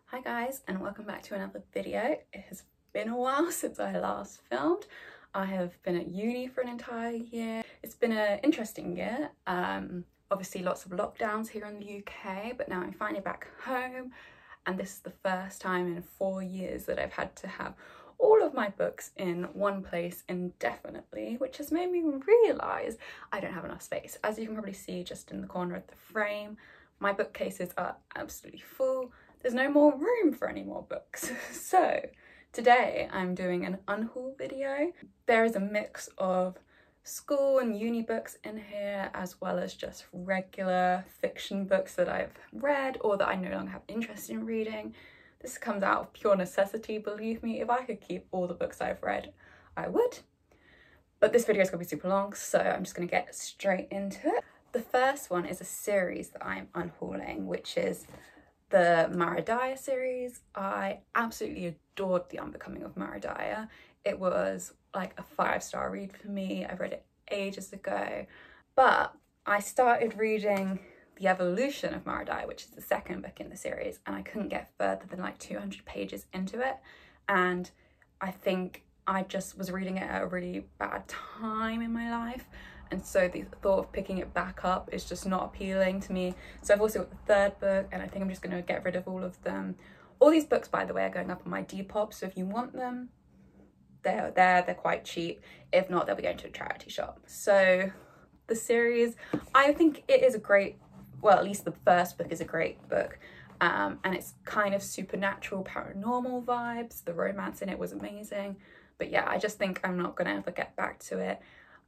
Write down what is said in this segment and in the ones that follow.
Hi guys, and welcome back to another video. It has been a while since I last filmed. I have been at uni for an entire year. It's been an interesting year. Obviously lots of lockdowns here in the UK, but now I'm finally back home, and this is the first time in 4 years that I've had to have all of my books in one place indefinitely, which has made me realise I don't have enough space. As you can probably see just in the corner of the frame, my bookcases are absolutely full. There's no more room for any more books. So today I'm doing an unhaul video. There is a mix of school and uni books in here, as well as just regular fiction books that I've read or that I no longer have interest in reading. This comes out of pure necessity, believe me. If I could keep all the books I've read, I would. But this video is going to be super long, so I'm just going to get straight into it. The first one is a series that I'm unhauling, which is the Maradaya series. I absolutely adored The Unbecoming of Maradaya. It was like a 5-star read for me. I read it ages ago, but I started reading The Evolution of Maradaya, which is the second book in the series, and I couldn't get further than like 200 pages into it, and I think I just was reading it at a really bad time in my life, and so the thought of picking it back up is just not appealing to me. So I've also got the third book, and I think I'm just going to get rid of all of them. All these books, by the way, are going up on my Depop, so if you want them, they're quite cheap. If not, they'll be going to a charity shop. So the series, I think it is a great, well, at least the first book is a great book, and it's kind of supernatural, paranormal vibes. The romance in it was amazing, but yeah, I just think I'm not gonna ever get back to it.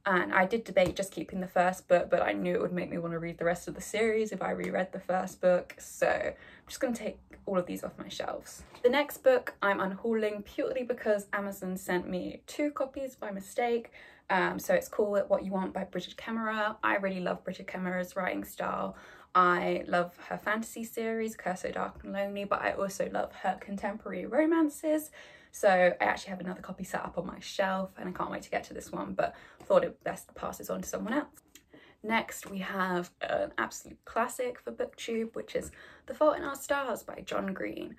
And I did debate just keeping the first book, but I knew it would make me want to read the rest of the series if I reread the first book, so I'm just going to take all of these off my shelves. The next book I'm unhauling purely because Amazon sent me 2 copies by mistake. So it's Call It What You Want by Bridget Kemmerer. I really love Bridget Kemmerer's writing style. I love her fantasy series, Curse So Dark and Lonely, but I also love her contemporary romances. So I actually have another copy set up on my shelf, and I can't wait to get to this one, but thought it best to pass this on to someone else. Next, we have an absolute classic for BookTube, which is The Fault in Our Stars by John Green.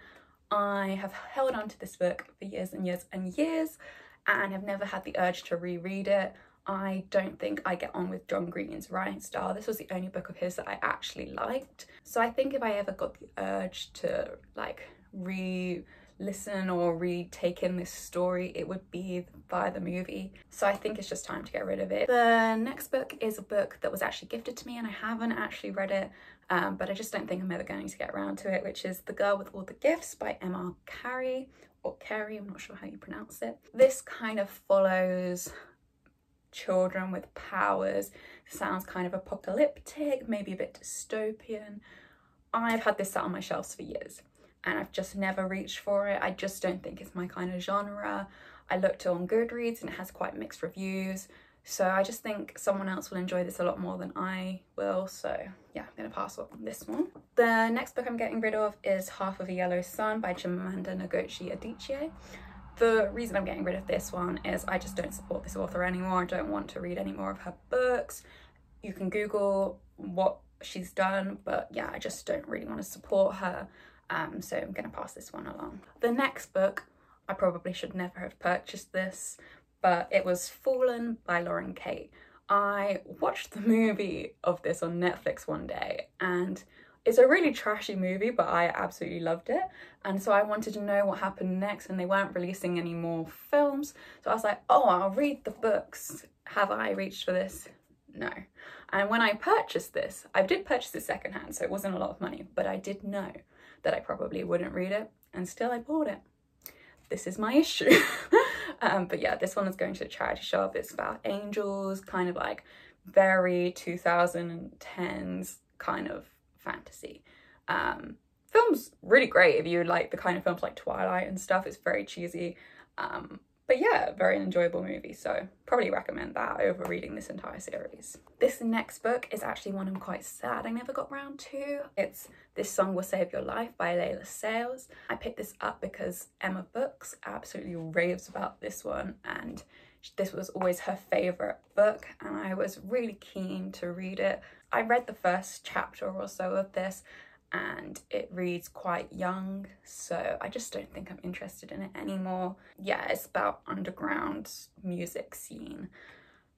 I have held on to this book for years and years and years, and have never had the urge to reread it. I don't think I get on with John Green's writing style. This was the only book of his that I actually liked. So I think if I ever got the urge to like re-listen or retake in this story, it would be via the movie. So I think it's just time to get rid of it. The next book is a book that was actually gifted to me, and I haven't actually read it, but I just don't think I'm ever going to get around to it, which is The Girl with All the Gifts by M.R. Carey, or Carey, I'm not sure how you pronounce it. This kind of follows children with powers. Sounds kind of apocalyptic, maybe a bit dystopian. I've had this sat on my shelves for years, and I've just never reached for it. I just don't think it's my kind of genre. I looked on Goodreads and it has quite mixed reviews, so I just think someone else will enjoy this a lot more than I will. So yeah, I'm gonna pass on this one. The next book I'm getting rid of is Half of a Yellow Sun by Chimamanda Ngozi Adichie. The reason I'm getting rid of this one is I just don't support this author anymore. I don't want to read any more of her books. You can Google what she's done, but yeah, I just don't really want to support her. So I'm going to pass this one along. The next book, I probably should never have purchased this, but it was Fallen by Lauren Kate. I watched the movie of this on Netflix one day, and it's a really trashy movie, but I absolutely loved it. And so I wanted to know what happened next, and they weren't releasing any more films. So I was like, oh, I'll read the books. Have I reached for this? No. And when I purchased this, I did purchase it secondhand, so it wasn't a lot of money, but I did know that I probably wouldn't read it, and still I bought it. This is my issue. But yeah, this one is going to a charity shop. It's about angels, kind of like very 2010s kind of fantasy. Film's really great if you like the kind of films like Twilight and stuff. It's very cheesy, but yeah, very enjoyable movie, so probably recommend that over reading this entire series. This next book is actually one I'm quite sad I never got round to. It's This Song Will Save Your Life by Layla Sales. I picked this up because Emma Books absolutely raves about this one, and this was always her favourite book, and I was really keen to read it. I read the first chapter or so of this, and it reads quite young, so I just don't think I'm interested in it anymore. Yeah, it's about underground music scene.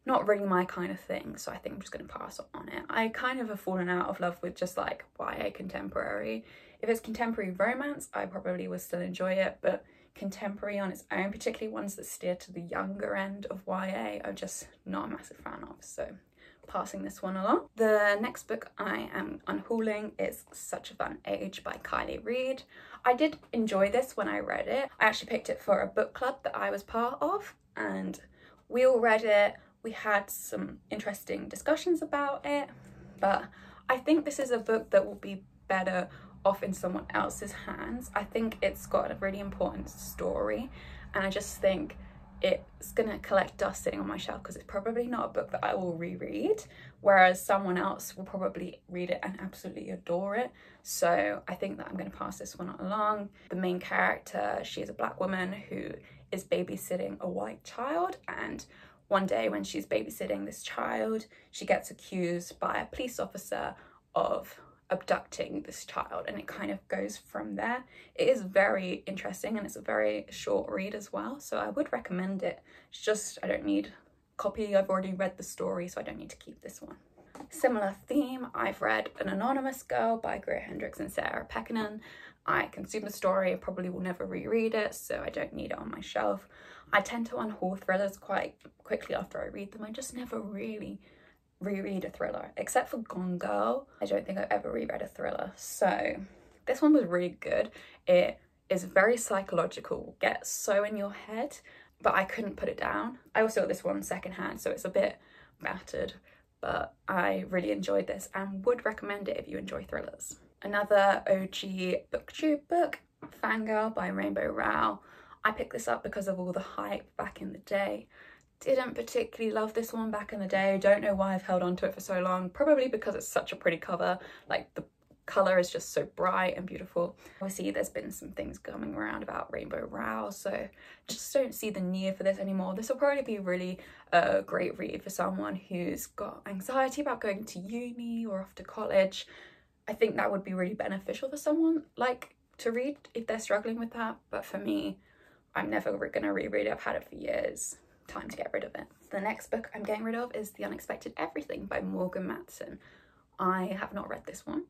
Not really my kind of thing, so I think I'm just going to pass on it. I kind of have fallen out of love with just like YA contemporary. If it's contemporary romance, I probably would still enjoy it, but contemporary on its own, particularly ones that steer to the younger end of YA, I'm just not a massive fan of, so passing this one along. The next book I am unhauling is Such a Fun Age by Kylie Reid. I did enjoy this when I read it. I actually picked it for a book club that I was part of, and we all read it. We had some interesting discussions about it, but I think this is a book that will be better off in someone else's hands. I think it's got a really important story, and I just think it's gonna collect dust sitting on my shelf because it's probably not a book that I will reread, whereas someone else will probably read it and absolutely adore it. So I think that I'm gonna pass this one along. The main character, she is a black woman who is babysitting a white child, and one day when she's babysitting this child, she gets accused by a police officer of abducting this child, and it kind of goes from there. It is very interesting, and it's a very short read as well, so I would recommend it. It's just I don't need a copy. I've already read the story, so I don't need to keep this one. Similar theme, I've read An Anonymous Girl by Greer Hendricks and Sarah Pekkanen. I consumed the story, I probably will never reread it, so I don't need it on my shelf. I tend to unhaul thrillers quite quickly after I read them. I just never really reread a thriller, except for Gone Girl. I don't think I've ever reread a thriller, so this one was really good. It is very psychological, gets so in your head, but I couldn't put it down. I also got this one secondhand, so it's a bit battered, but I really enjoyed this and would recommend it if you enjoy thrillers. Another OG booktube book, Fangirl by Rainbow Rowell. I picked this up because of all the hype back in the day. Didn't particularly love this one back in the day. Don't know why I've held on to it for so long. Probably because it's such a pretty cover. Like, the colour is just so bright and beautiful. Obviously, there's been some things coming around about Rainbow Rowell, so just don't see the need for this anymore. This will probably be really a great read for someone who's got anxiety about going to uni or off to college. I think that would be really beneficial for someone like to read if they're struggling with that, but for me, I'm never going to reread it. I've had it for years. Time to get rid of it. The next book I'm getting rid of is The Unexpected Everything by Morgan Matson. I have not read this one.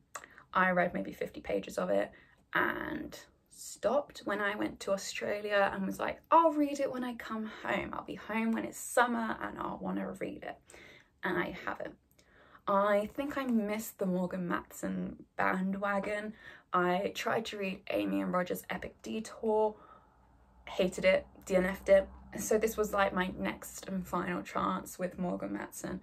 I read maybe 50 pages of it and stopped when I went to Australia and was like, I'll read it when I come home. I'll be home when it's summer and I'll want to read it. And I haven't. I think I missed the Morgan Matson bandwagon. I tried to read Amy and Roger's Epic Detour, hated it, DNF'd it. So this was like my next and final chance with Morgan Matson.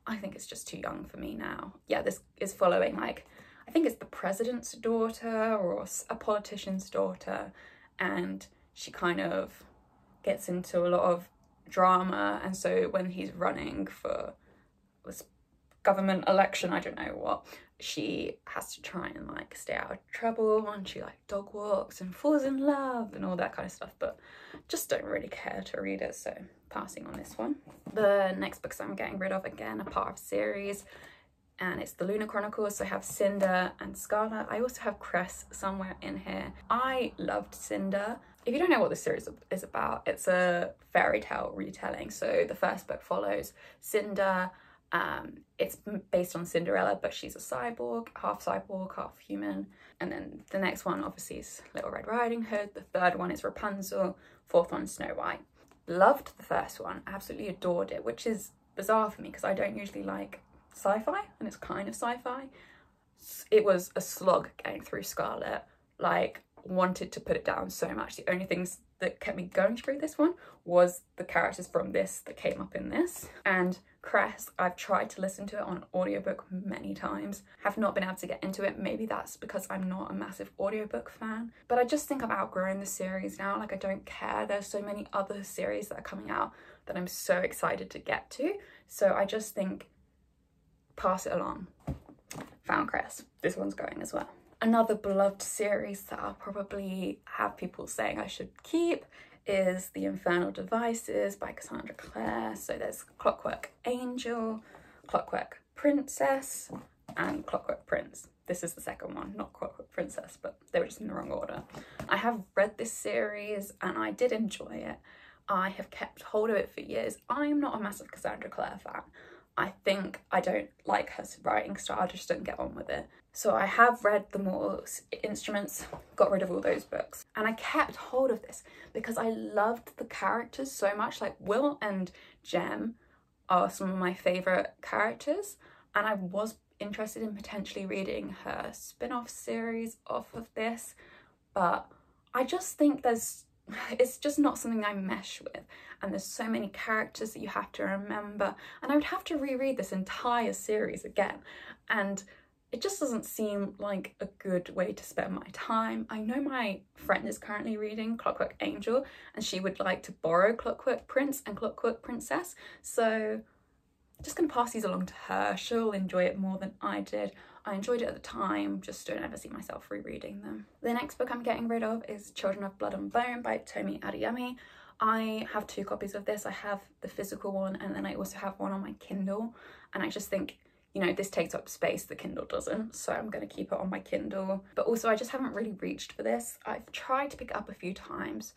I think it's just too young for me now. Yeah, this is following, like, I think it's the president's daughter or a politician's daughter, and she kind of gets into a lot of drama, and so when he's running for this government election, I don't know what, she has to try and like stay out of trouble, and she like dog walks and falls in love and all that kind of stuff, but just don't really care to read it, so passing on this one. The next books I'm getting rid of, again, are part of a series, and it's the Lunar Chronicles. So I have Cinder and Scarlet. I also have Cress somewhere in here. I loved Cinder. If you don't know what this series is about, it's a fairy tale retelling. So the first book follows Cinder. It's based on Cinderella, but she's a cyborg, half human. And then the next one obviously is Little Red Riding Hood. The third one is Rapunzel. Fourth one, Snow White. Loved the first one, absolutely adored it, which is bizarre for me because I don't usually like sci-fi, and it's kind of sci-fi. It was a slog getting through Scarlet, like wanted to put it down so much. The only things that kept me going through this one was the characters from this that came up in this. And Cress, I've tried to listen to it on audiobook many times, have not been able to get into it. Maybe that's because I'm not a massive audiobook fan, but I just think I've outgrown the series now. Like, I don't care. There's so many other series that are coming out that I'm so excited to get to, so I just think pass it along. Found Cress. This one's going as well. Another beloved series that I'll probably have people saying I should keep is The Infernal Devices by Cassandra Clare. So there's Clockwork Angel, Clockwork Princess, and Clockwork Prince. this is the second one, not Clockwork Princess, but they were just in the wrong order. I have read this series and I did enjoy it. I have kept hold of it for years. I'm not a massive Cassandra Clare fan. I think I don't like her writing style, I just don't get on with it. So I have read the more Instruments, got rid of all those books. And I kept hold of this because I loved the characters so much. Like Will and Jem are some of my favourite characters, and I was interested in potentially reading her spin-off series off of this, but I just think it's just not something I mesh with, and there's so many characters that you have to remember, and I would have to reread this entire series again, and it just doesn't seem like a good way to spend my time. I know my friend is currently reading Clockwork Angel and she would like to borrow Clockwork Prince and Clockwork Princess, so I'm just going to pass these along to her. She'll enjoy it more than I did. I enjoyed it at the time, just don't ever see myself rereading them. The next book I'm getting rid of is Children of Blood and Bone by Tomi Adeyemi. I have 2 copies of this. I have the physical one and then I also have one on my Kindle, and I just think, you know, this takes up space, the Kindle doesn't, so I'm going to keep it on my Kindle. But also I just haven't really reached for this. I've tried to pick it up a few times,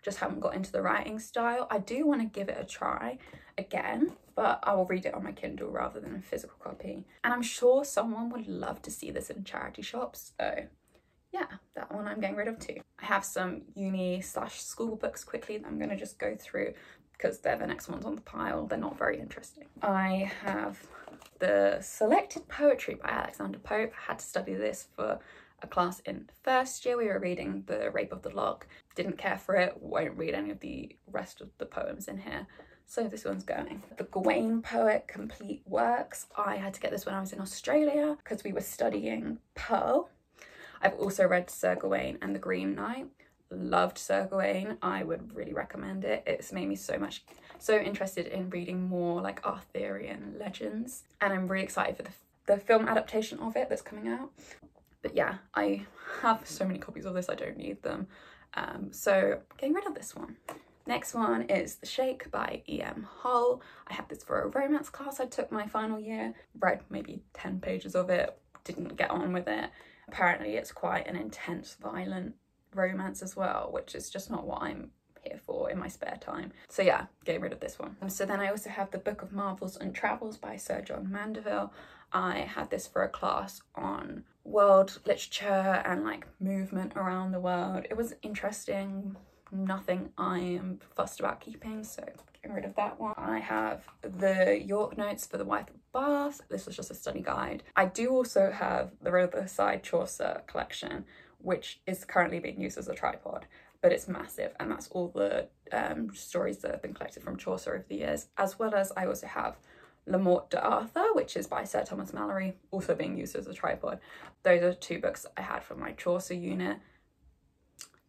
just haven't got into the writing style. I do want to give it a try again, but I will read it on my Kindle rather than a physical copy. And I'm sure someone would love to see this in charity shops, so yeah, that one I'm getting rid of too. I have some uni/school books quickly that I'm going to just go through because they're the next ones on the pile. They're not very interesting. I have the Selected Poetry by Alexander Pope. I had to study this for a class in first year. We were reading The Rape of the Lock. Didn't care for it, won't read any of the rest of the poems in here. So this one's going. The Gawain Poet Complete Works. I had to get this when I was in Australia because we were studying Pearl. I've also read Sir Gawain and the Green Knight. Loved Sir Gawain. I would really recommend it. It's made me so interested in reading more like Arthurian legends, and I'm really excited for the film adaptation of it that's coming out. But yeah, I have so many copies of this, I don't need them. So getting rid of this one. Next one is The Shake by Unhaul. I had this for a romance class I took my final year. Read maybe 10 pages of it, didn't get on with it. Apparently it's quite an intense, violent romance as well, which is just not what I'm here for in my spare time. So yeah, getting rid of this one. So then I also have The Book of Marvels and Travels by Sir John Mandeville. I had this for a class on world literature and like movement around the world. It was interesting, nothing I am fussed about keeping, so getting rid of that one. I have the York Notes for the Wife of Bath. This was just a study guide. I do also have the Riverside Chaucer collection, which is currently being used as a tripod, but it's massive, and that's all the stories that have been collected from Chaucer over the years, as well as I also have Le Morte d'Arthur, which is by Sir Thomas Malory, also being used as a tripod. Those are 2 books I had from my Chaucer unit.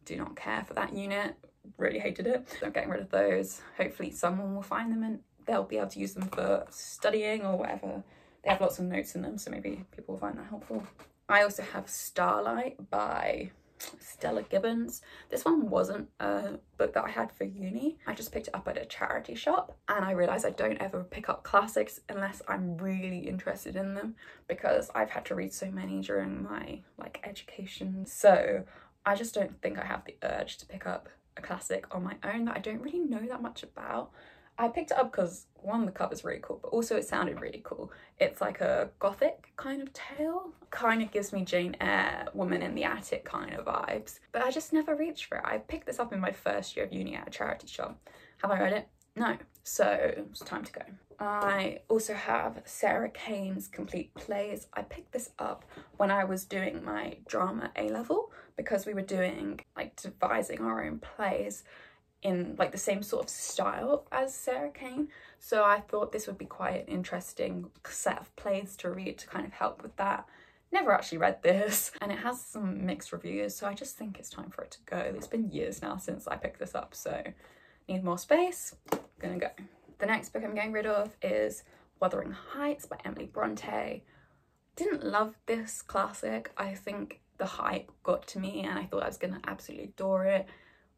Do not care for that unit, really hated it. So I'm getting rid of those. Hopefully someone will find them and they'll be able to use them for studying or whatever. They have lots of notes in them, so maybe people will find that helpful. I also have Starlight by Stella Gibbons. This one wasn't a book that I had for uni. I just picked it up at a charity shop, and I realised I don't ever pick up classics unless I'm really interested in them, because I've had to read so many during my like education. So I just don't think I have the urge to pick up a classic on my own that I don't really know that much about. I picked it up because, one, the cover's really cool, but also it sounded really cool. It's like a gothic kind of tale. Kind of gives me Jane Eyre, Woman in the Attic kind of vibes. But I just never reached for it. I picked this up in my first year of uni at a charity shop. Have I read it? No. So it's time to go. I also have Sarah Kane's Complete Plays. I picked this up when I was doing my drama A-level, because we were doing like devising our own plays in like the same sort of style as Sarah Kane. So I thought this would be quite an interesting set of plays to read to kind of help with that. Never actually read this, and it has some mixed reviews, so I just think it's time for it to go. It's been years now since I picked this up, so need more space, gonna go. The next book I'm getting rid of is Wuthering Heights by Emily Bronte. Didn't love this classic. I think the hype got to me and I thought I was gonna absolutely adore it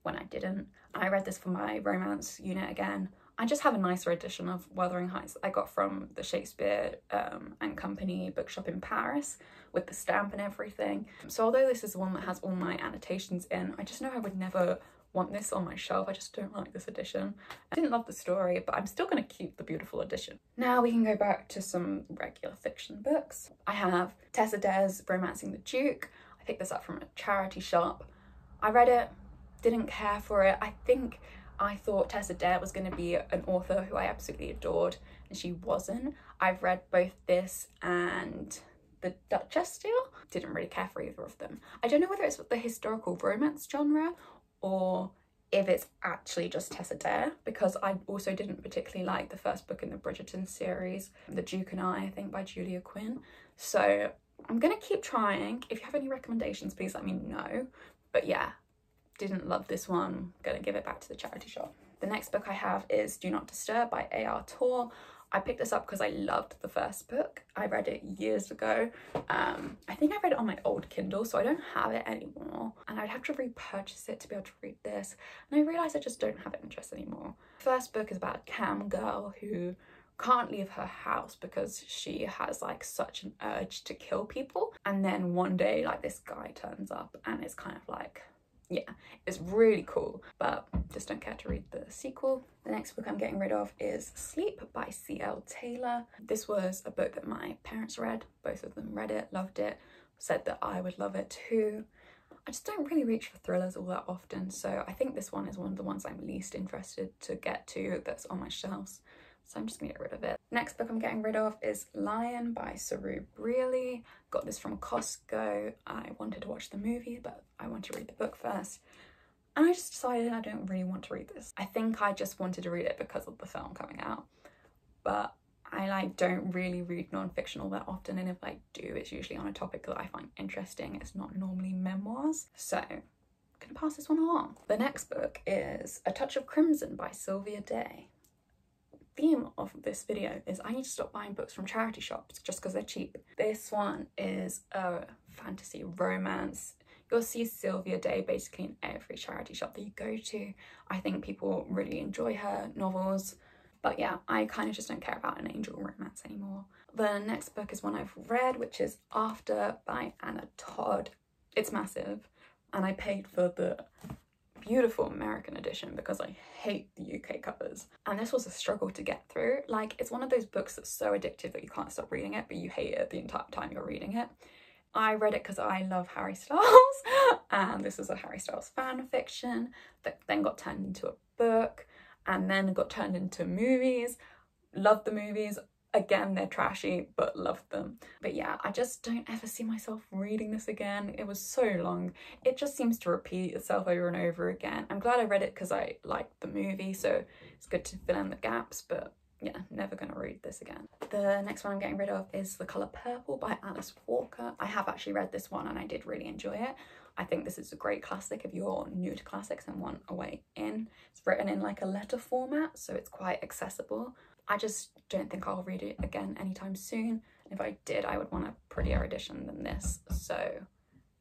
when I didn't. I read this for my romance unit again. I just have a nicer edition of Wuthering Heights that I got from the Shakespeare and Company bookshop in Paris with the stamp and everything. So although this is the one that has all my annotations in, I just know I would never want this on my shelf. I just don't like this edition. I didn't love the story, but I'm still going to keep the beautiful edition. Now we can go back to some regular fiction books. I have Tessa Dare's Romancing the Duke. I picked this up from a charity shop. I read it, didn't care for it. I thought Tessa Dare was going to be an author who I absolutely adored, and she wasn't. I've read both this and The Duchess deal. Didn't really care for either of them. I don't know whether it's the historical romance genre or if it's actually just Tessa Dare, because I also didn't particularly like the first book in the Bridgerton series, The Duke and I think by Julia Quinn. So I'm going to keep trying. If you have any recommendations, please let me know. But yeah, didn't love this one, gonna give it back to the charity shop. The next book I have is Do Not Disturb by A.R. Torr. I picked this up because I loved the first book. I read it years ago. I think I read it on my old Kindle, so I don't have it anymore. And I'd have to repurchase it to be able to read this. And I realised I just don't have interest anymore. The first book is about a cam girl who can't leave her house because she has like such an urge to kill people. And then one day like this guy turns up and it's kind of like, yeah, it's really cool, but just don't care to read the sequel. The next book I'm getting rid of is Sleep by C.L. Taylor. This was a book that my parents read. Both of them read it, loved it, said that I would love it too. I just don't really reach for thrillers all that often, so I think this one is one of the ones I'm least interested to get to that's on my shelves. So I'm just gonna get rid of it. Next book I'm getting rid of is Lion by Saru Brealey. Got this from Costco. I wanted to watch the movie, but I want to read the book first. And I just decided I don't really want to read this. I think I just wanted to read it because of the film coming out. But I like don't really read non-fiction all that often, and if I do, it's usually on a topic that I find interesting. It's not normally memoirs. So I'm gonna pass this one along. The next book is A Touch of Crimson by Sylvia Day. Theme of this video is I need to stop buying books from charity shops just because they're cheap. This one is a fantasy romance. You'll see Sylvia Day basically in every charity shop that you go to. I think people really enjoy her novels, but yeah, I kind of just don't care about an angel romance anymore. The next book is one I've read, which is After by Anna Todd. It's massive, and I paid for the beautiful American edition because I hate the UK covers, and this was a struggle to get through. Like, it's one of those books that's so addictive that you can't stop reading it, but you hate it the entire time you're reading it. I read it because I love Harry Styles, and this is a Harry Styles fan fiction that then got turned into a book and then got turned into movies. Loved the movies. Again, they're trashy, but loved them. But yeah, I just don't ever see myself reading this again. It was so long. It just seems to repeat itself over and over again. I'm glad I read it because I liked the movie, so it's good to fill in the gaps, but yeah, never gonna read this again. The next one I'm getting rid of is The Colour Purple by Alice Walker. I have actually read this one and I did really enjoy it. I think this is a great classic if you're new to classics and want a way in. It's written in like a letter format, so it's quite accessible. I just don't think I'll read it again anytime soon. If I did, I would want a prettier edition than this, so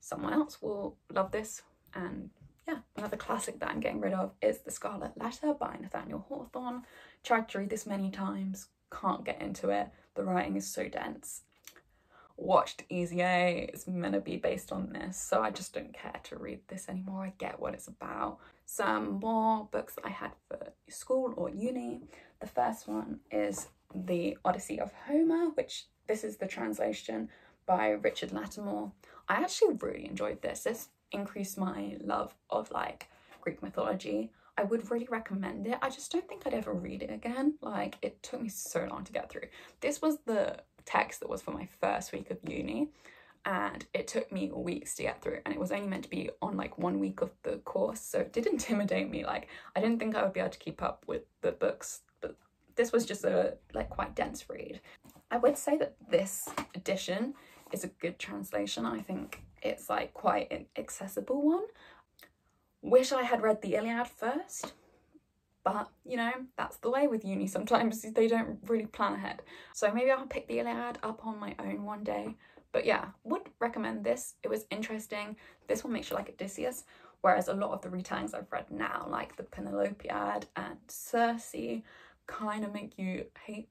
someone else will love this. And yeah, another classic that I'm getting rid of is The Scarlet Letter by Nathaniel Hawthorne. Tried to read this many times, can't get into it. The writing is so dense. Watched Easy A, it's meant to be based on this, so I just don't care to read this anymore. I get what it's about. Some more books that I had for school or uni. The first one is The Odyssey of Homer, which this is the translation by Richard Lattimore. I actually really enjoyed this. This increased my love of like Greek mythology. I would really recommend it. I just don't think I'd ever read it again. Like, it took me so long to get through. This was the text that was for my first week of uni, and it took me weeks to get through, and it was only meant to be on like 1 week of the course, so it did intimidate me. Like, I didn't think I would be able to keep up with the books, but this was just a like quite dense read. I would say that this edition is a good translation. I think it's like quite an accessible one. Wish I had read the Iliad first, but you know, that's the way with uni. Sometimes they don't really plan ahead. So maybe I'll pick the Iliad up on my own one day. But yeah, would recommend this. It was interesting. This one makes you like Odysseus, whereas a lot of the retellings I've read now, like the Penelopiad and Circe, kind of make you hate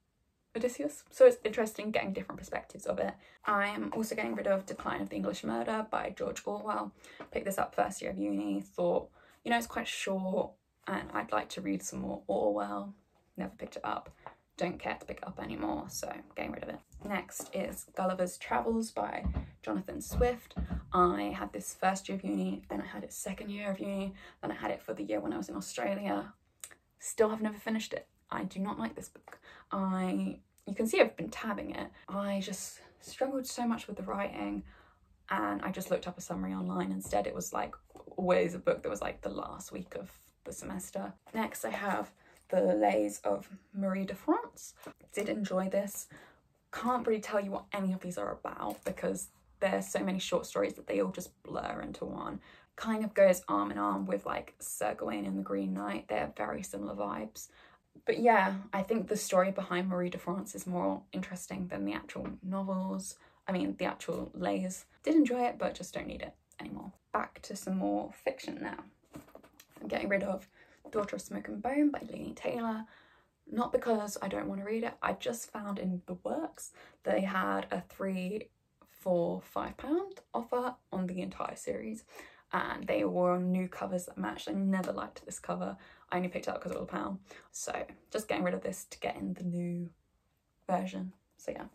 Odysseus. So it's interesting getting different perspectives of it. I'm also getting rid of Decline of the English Murder by George Orwell. Picked this up first year of uni, thought, you know, it's quite short and I'd like to read some more Orwell. Never picked it up. Don't care to pick it up anymore, so getting rid of it. Next is Gulliver's Travels by Jonathan Swift. I had this first year of uni, then I had it second year of uni, then I had it for the year when I was in Australia. Still have never finished it. I do not like this book. You can see I've been tabbing it. I just struggled so much with the writing, and I just looked up a summary online instead. It was like always a book that was like the last week of the semester. Next I have The Lays of Marie de France. Did enjoy this. Can't really tell you what any of these are about because there's so many short stories that they all just blur into one. Kind of goes arm in arm with like Sir Gawain and the Green Knight. They're very similar vibes. But yeah, I think the story behind Marie de France is more interesting than the actual novels. I mean, the actual lays. Did enjoy it, but just don't need it anymore. Back to some more fiction now. I'm getting rid of Daughter of Smoke and Bone by Laini Taylor. Not because I don't want to read it. I just found in the works they had a £3 for £5 offer on the entire series. And they were on new covers that matched. I never liked this cover. I only picked it up because it was £1. So just getting rid of this to get in the new version. So yeah.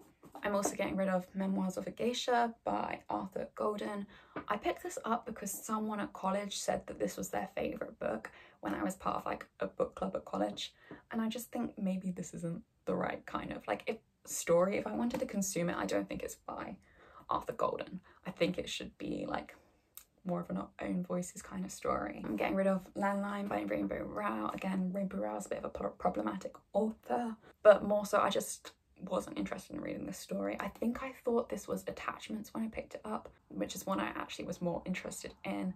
I'm also getting rid of Memoirs of a Geisha by Arthur Golden. I picked this up because someone at college said that this was their favourite book when I was part of like a book club at college. And I just think maybe this isn't the right kind of like story. If I wanted to consume it, I don't think it's by Arthur Golden. I think it should be like more of an own voices kind of story. I'm getting rid of Landline by Rainbow Rowell. Again, Rainbow Rowell's a bit of a problematic author, but more so I just wasn't interested in reading this story. I think I thought this was Attachments when I picked it up, which is one I actually was more interested in,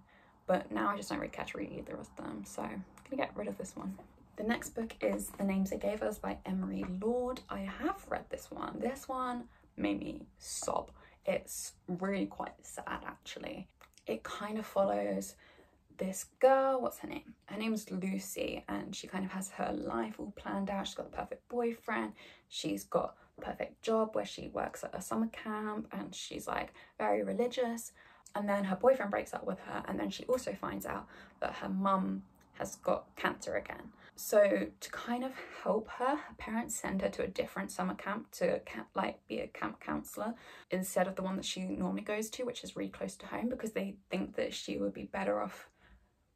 but now I just don't really care to read either of them, so I'm gonna get rid of this one. The next book is The Names They Gave Us by Emery Lord. I have read this one. This one made me sob. It's really quite sad actually. It kind of follows this girl, what's her name? Her name's Lucy, and she kind of has her life all planned out. She's got the perfect boyfriend, she's got a perfect job where she works at a summer camp, and she's like very religious. And then her boyfriend breaks up with her, and then she also finds out that her mum has got cancer again. So to kind of help her, her parents send her to a different summer camp to like be a camp counselor instead of the one that she normally goes to, which is really close to home, because they think that she would be better off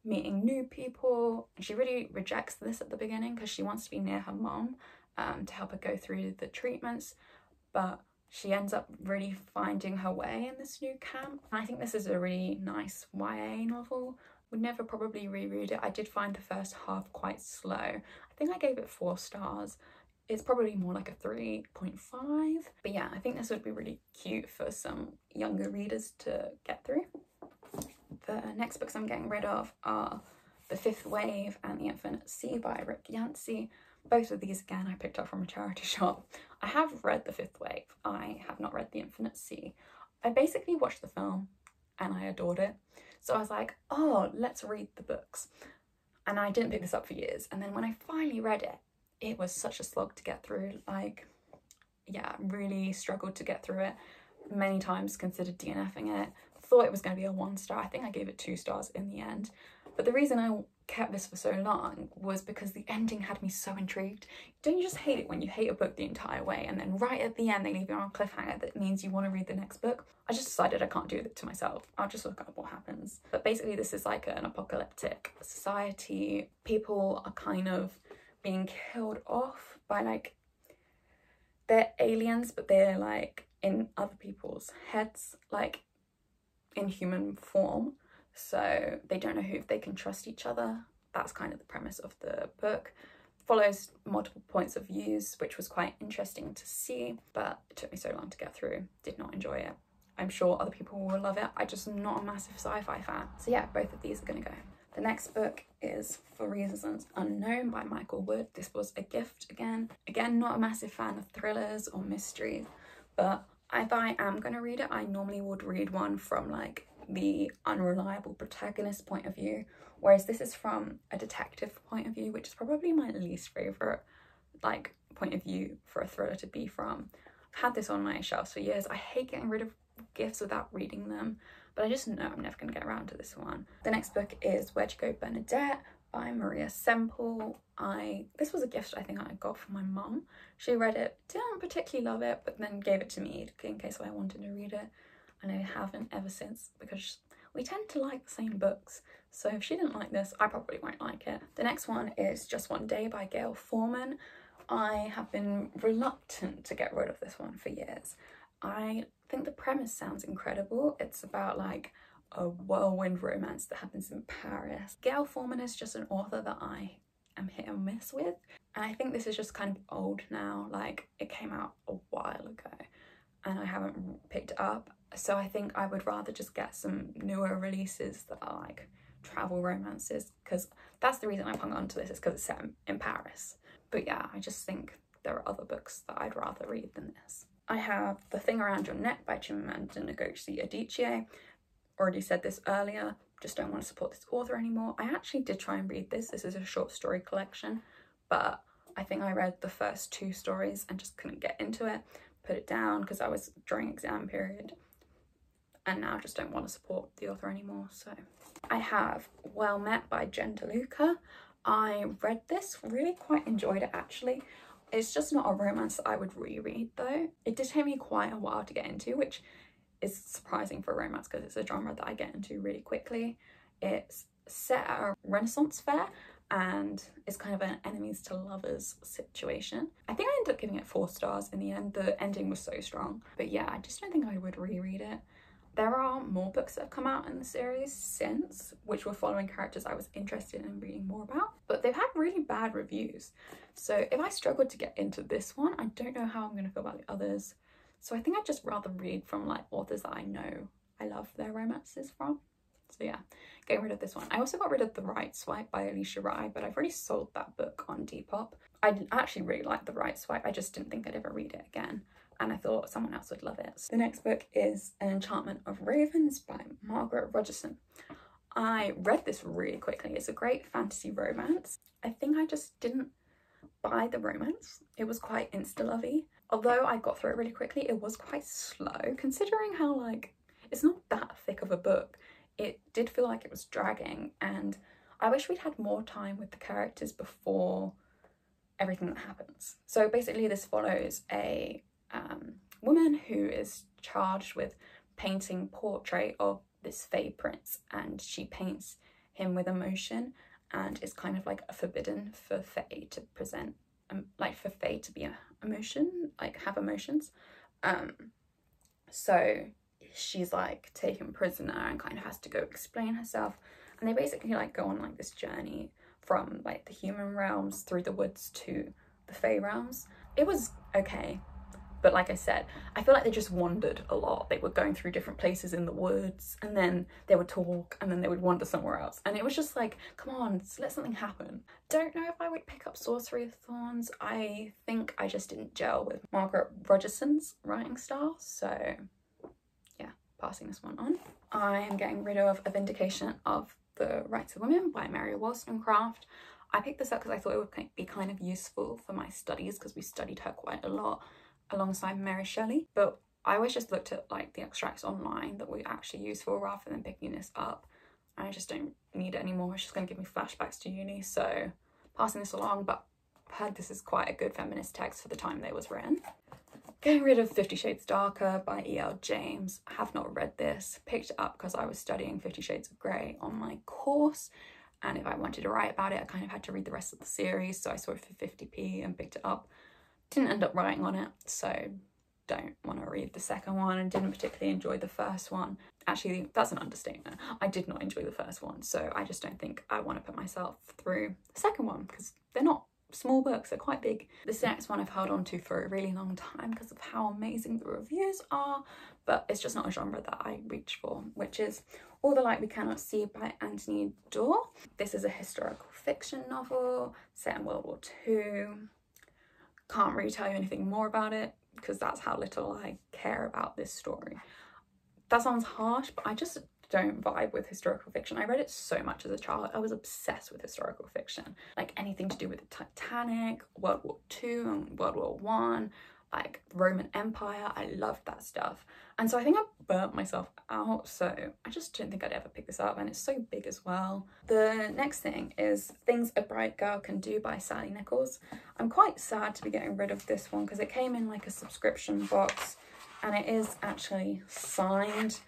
meeting new people. And she really rejects this at the beginning because she wants to be near her mum to help her go through the treatments, but she ends up really finding her way in this new camp. And I think this is a really nice YA novel. Would never probably reread it. I did find the first half quite slow. I think I gave it 4 stars. It's probably more like a 3.5. But yeah, I think this would be really cute for some younger readers to get through. The next books I'm getting rid of are The Fifth Wave and The Infinite Sea by Rick Yancey. Both of these, again, I picked up from a charity shop. I have read The Fifth Wave. I have not read The Infinite Sea. I basically watched the film and I adored it. So I was like, oh, let's read the books. And I didn't pick this up for years. And then when I finally read it, it was such a slog to get through. Like, yeah, really struggled to get through it. Many times considered DNFing it. Thought it was going to be a 1 star. I think I gave it 2 stars in the end. But the reason I kept this for so long was because the ending had me so intrigued. Don't you just hate it when you hate a book the entire way and then right at the end they leave you on a cliffhanger that means you want to read the next book? I just decided I can't do it to myself. I'll just look up what happens. But basically this is like an apocalyptic society. People are kind of being killed off by like, they're aliens but they're like in other people's heads, like in human form. So they don't know if they can trust each other. That's kind of the premise of the book. Follows multiple points of views, which was quite interesting to see, but it took me so long to get through. Did not enjoy it. I'm sure other people will love it. I just am not a massive sci-fi fan. So yeah, both of these are gonna go. The next book is For Reasons Unknown by Michael Wood. This was a gift again. Again, not a massive fan of thrillers or mysteries, but if I am gonna read it, I normally would read one from like the unreliable protagonist point of view, whereas this is from a detective point of view, which is probably my least favorite like point of view for a thriller to be from. I've had this on my shelves for years. I hate getting rid of gifts without reading them, but I just know I'm never going to get around to this one. The next book is Where'd You Go, Bernadette by Maria Semple. This was a gift I think I got from my mum. She read it, didn't particularly love it, but then gave it to me in case I wanted to read it, and I haven't ever since, because we tend to like the same books, so if she didn't like this, I probably won't like it. The next one is Just One Day by Gail Forman. I have been reluctant to get rid of this one for years. I think the premise sounds incredible. It's about like a whirlwind romance that happens in Paris. Gail Forman is just an author that I am hit and miss with, and I think this is just kind of old now. Like, it came out a while ago and I haven't picked it up, so I think I would rather just get some newer releases that are like travel romances, because that's the reason I've hung on to this, is because it's set in Paris. But yeah, I just think there are other books that I'd rather read than this. I have The Thing Around Your Neck by Chimamanda Ngozi Adichie. Already said this earlier, just don't want to support this author anymore. I actually did try and read this. This is a short story collection, but I think I read the first 2 stories and just couldn't get into it, put it down because I was during exam period, and now I just don't want to support the author anymore. So I have Well Met by Jen DeLuca. I read this, really quite enjoyed it actually. It's just not a romance that I would reread though. It did take me quite a while to get into, which is surprising for a romance because it's a genre that I get into really quickly. It's set at a Renaissance fair and it's kind of an enemies to lovers situation. I think I ended up giving it 4 stars in the end. The ending was so strong. But yeah, I just don't think I would reread it. There are more books that have come out in the series since, which were following characters I was interested in reading more about, but they've had really bad reviews. So if I struggled to get into this one, I don't know how I'm going to feel about the others. So I think I'd just rather read from like authors that I know I love their romances from. So yeah, getting rid of this one. I also got rid of The Right Swipe by Alicia Rai, but I've already sold that book on Depop. I actually really liked The Right Swipe. I just didn't think I'd ever read it again, and I thought someone else would love it. The next book is An Enchantment of Ravens by Margaret Rogerson. I read this really quickly. It's a great fantasy romance. I think I just didn't buy the romance. It was quite insta-lovey. Although I got through it really quickly, it was quite slow, considering how like, it's not that thick of a book. It did feel like it was dragging, and I wish we'd had more time with the characters before everything that happens. So basically this follows a woman who is charged with painting portrait of this Fey prince, and she paints him with emotion, and it's kind of like a forbidden for Fey to present, like for Fey to be an emotion, like have emotions. So she's like taken prisoner and kind of has to go explain herself, and they basically like go on like this journey from like the human realms through the woods to the Fey realms. It was okay, but like I said, I feel like they just wandered a lot. They were going through different places in the woods, and then they would talk, and then they would wander somewhere else, and it was just like, come on, let something happen. Don't know if I would pick up Sorcery of Thorns. I think I just didn't gel with Margaret Rogerson's writing style, so yeah, passing this one on. I am getting rid of A Vindication of the Rights of Women by Mary Wollstonecraft. I picked this up because I thought it would be kind of useful for my studies, because we studied her quite a lot alongside Mary Shelley, but I always just looked at like the extracts online that were actually useful rather than picking this up. I just don't need it anymore. It's just going to give me flashbacks to uni, so passing this along, but I've heard this is quite a good feminist text for the time that it was written. Getting rid of 50 Shades Darker by E.L. James. I have not read this. Picked it up because I was studying 50 Shades of Grey on my course, and if I wanted to write about it, I kind of had to read the rest of the series, so I saw it for 50p and picked it up. Didn't end up writing on it, so don't want to read the second one, and didn't particularly enjoy the first one. Actually, that's an understatement. I did not enjoy the first one, so I just don't think I want to put myself through the second one, because they're not small books, they're quite big. This next one I've held on to for a really long time because of how amazing the reviews are, but it's just not a genre that I reach for, which is All the Light We Cannot See by Anthony Doerr. This is a historical fiction novel set in World War II. Can't really tell you anything more about it because that's how little I care about this story. That sounds harsh, but I just don't vibe with historical fiction. I read it so much as a child. I was obsessed with historical fiction, like anything to do with the Titanic, World War II and World War One, like Roman Empire. I loved that stuff, and so I think I burnt myself out, so I just don't think I'd ever pick this up, and it's so big as well. The next thing is Things a Bright Girl Can Do by Sally Nichols. I'm quite sad to be getting rid of this one because it came in like a subscription box and it is actually signed,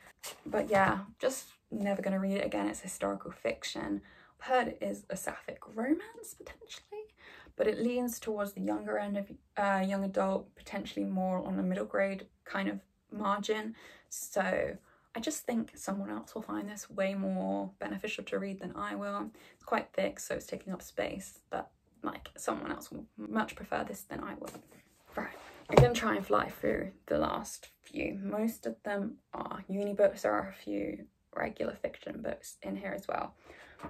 but yeah, just never gonna read it again. It's historical fiction. I've heard it is a sapphic romance potentially, but it leans towards the younger end of young adult, potentially more on the middle grade kind of margin. So I just think someone else will find this way more beneficial to read than I will. It's quite thick, so it's taking up space, but like someone else will much prefer this than I will. Right, I'm gonna try and fly through the last few. Most of them are uni books. There are a few regular fiction books in here as well,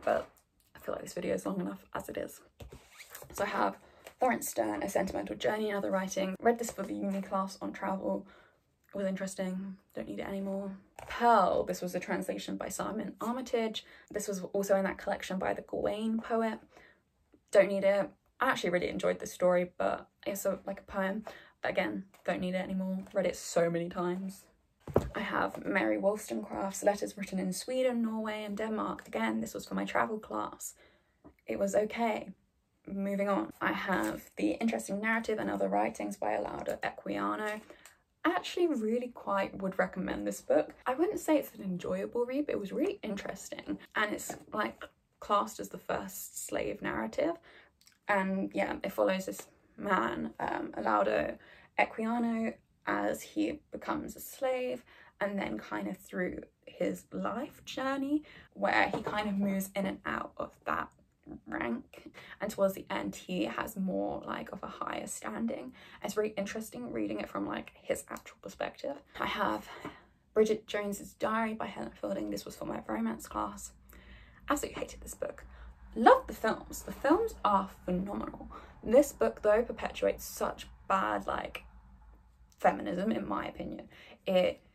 but I feel like this video is long enough as it is. So I have Lawrence Stern, A Sentimental Journey and Other Writing. Read this for the uni class on travel. It was interesting, don't need it anymore. Pearl, this was a translation by Simon Armitage. This was also in that collection by the Gawain poet. Don't need it. I actually really enjoyed this story, but it's like a poem. But again, don't need it anymore. Read it so many times. I have Mary Wollstonecraft's Letters Written in Sweden, Norway and Denmark. Again, this was for my travel class. It was okay. Moving on. I have The Interesting Narrative and Other Writings by Lauda Equiano. I actually really quite would recommend this book. I wouldn't say it's an enjoyable read, but it was really interesting. And it's like classed as the first slave narrative. And yeah, it follows this man, Lauda Equiano, as he becomes a slave, and then kind of through his life journey, where he kind of moves in and out of that rank, and towards the end he has more like of a higher standing. It's really interesting reading it from like his actual perspective. I have Bridget Jones's Diary by Helen Fielding. This was for my romance class. Absolutely hated this book. Love the films. The films are phenomenal. This book though perpetuates such bad like feminism in my opinion.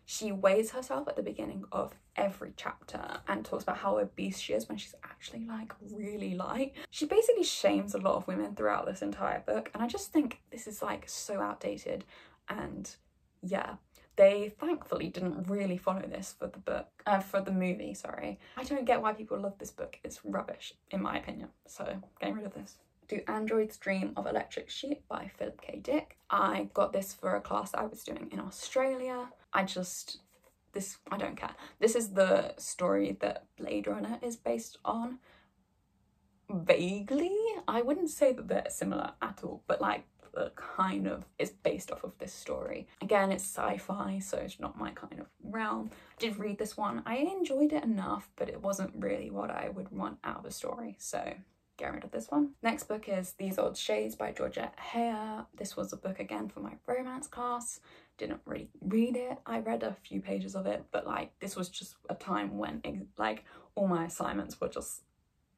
She weighs herself at the beginning of every chapter and talks about how obese she is when she's actually like really light. She basically shames a lot of women throughout this entire book, and I just think this is like so outdated. And yeah, they thankfully didn't really follow this for the book, for the movie, sorry. I don't get why people love this book. It's rubbish in my opinion, so getting rid of this. Do Androids Dream of Electric Sheep by Philip K. Dick. I got this for a class I was doing in Australia. I don't care. This is the story that Blade Runner is based on. Vaguely. I wouldn't say that they're similar at all, but like kind of is based off of this story. Again, it's sci-fi, so it's not my kind of realm. I did read this one. I enjoyed it enough, but it wasn't really what I would want out of a story, so get rid of this one. Next book is These Old Shades by Georgette Heyer. This was a book again for my romance class. Didn't really read it. I read a few pages of it, but like this was just a time when like all my assignments were just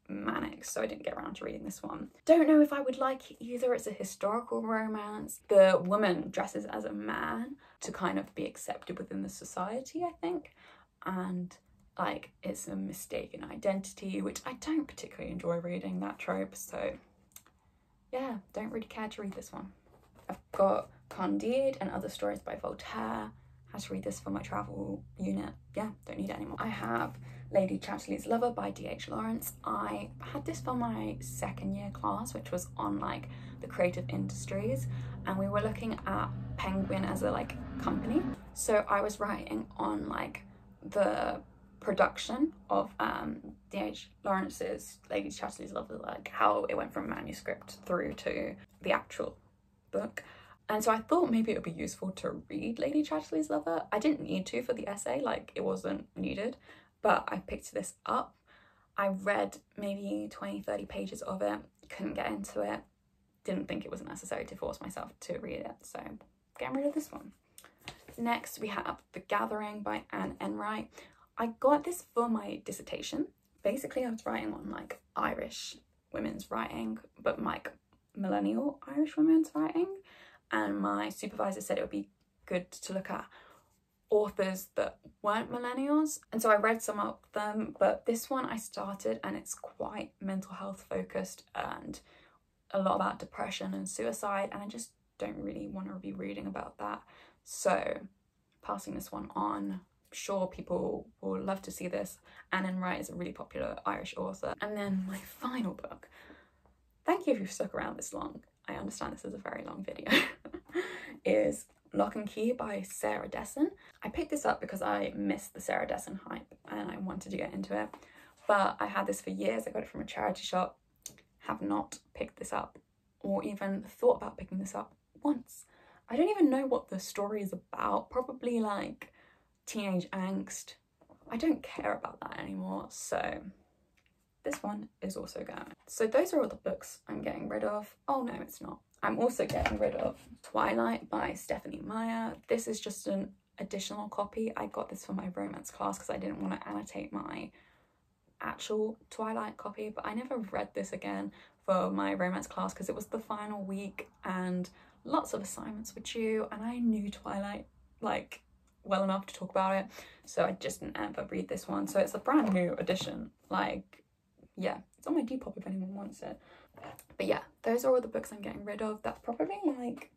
manic, so I didn't get around to reading this one. Don't know if I would like it either. It's a historical romance. The woman dresses as a man to kind of be accepted within the society, I think, and like it's a mistaken identity, which I don't particularly enjoy reading that trope, so yeah, don't really care to read this one. I've got Candide and Other Stories by Voltaire. Had to read this for my travel unit. Yeah, don't need it anymore. I have Lady Chatterley's Lover by D.H. Lawrence. I had this for my second year class, which was on like the creative industries, and we were looking at Penguin as a like company. So I was writing on like the production of D.H. Lawrence's Lady Chatterley's Lover, like how it went from manuscript through to the actual book. And so I thought maybe it would be useful to read Lady Chatterley's Lover. I didn't need to for the essay, like it wasn't needed, but I picked this up. I read maybe 20-30 pages of it, couldn't get into it, didn't think it was necessary to force myself to read it, so getting rid of this one. Next we have The Gathering by Anne Enright. I got this for my dissertation. Basically I was writing on like Irish women's writing, but like millennial Irish women's writing, and my supervisor said it would be good to look at authors that weren't millennials, and so I read some of them, but this one I started and it's quite mental health focused and a lot about depression and suicide, and I just don't really want to be reading about that. So passing this one on. I'm sure people will love to see this. Annan Wright is a really popular Irish author. And then my final book, thank you if you've stuck around this long, I understand this is a very long video, is Lock and Key by Sarah Dessen. I picked this up because I missed the Sarah Dessen hype and I wanted to get into it, but I had this for years. I got it from a charity shop, have not picked this up or even thought about picking this up once. I don't even know what the story is about, probably like teenage angst. I don't care about that anymore, so this one is also going. So those are all the books I'm getting rid of. Oh no, it's not. I'm also getting rid of Twilight by Stephanie Meyer. This is just an additional copy. I got this for my romance class because I didn't want to annotate my actual Twilight copy, but I never read this again for my romance class because it was the final week and lots of assignments were due, and I knew Twilight like well enough to talk about it, so I just didn't ever read this one. So it's a brand new edition, like, yeah, it's on my Depop if anyone wants it. But yeah, those are all the books I'm getting rid of. That's probably like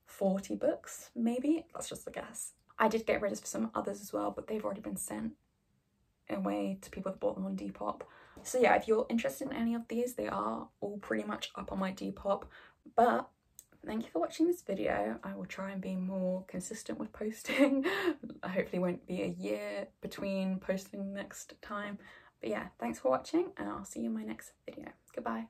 40 books, maybe, that's just a guess. I did get rid of some others as well, but they've already been sent away to people that bought them on Depop. So yeah, if you're interested in any of these, they are all pretty much up on my Depop. But thank you for watching this video. I will try and be more consistent with posting. Hopefully won't be a year between posting next time. But yeah, thanks for watching and I'll see you in my next video. Goodbye.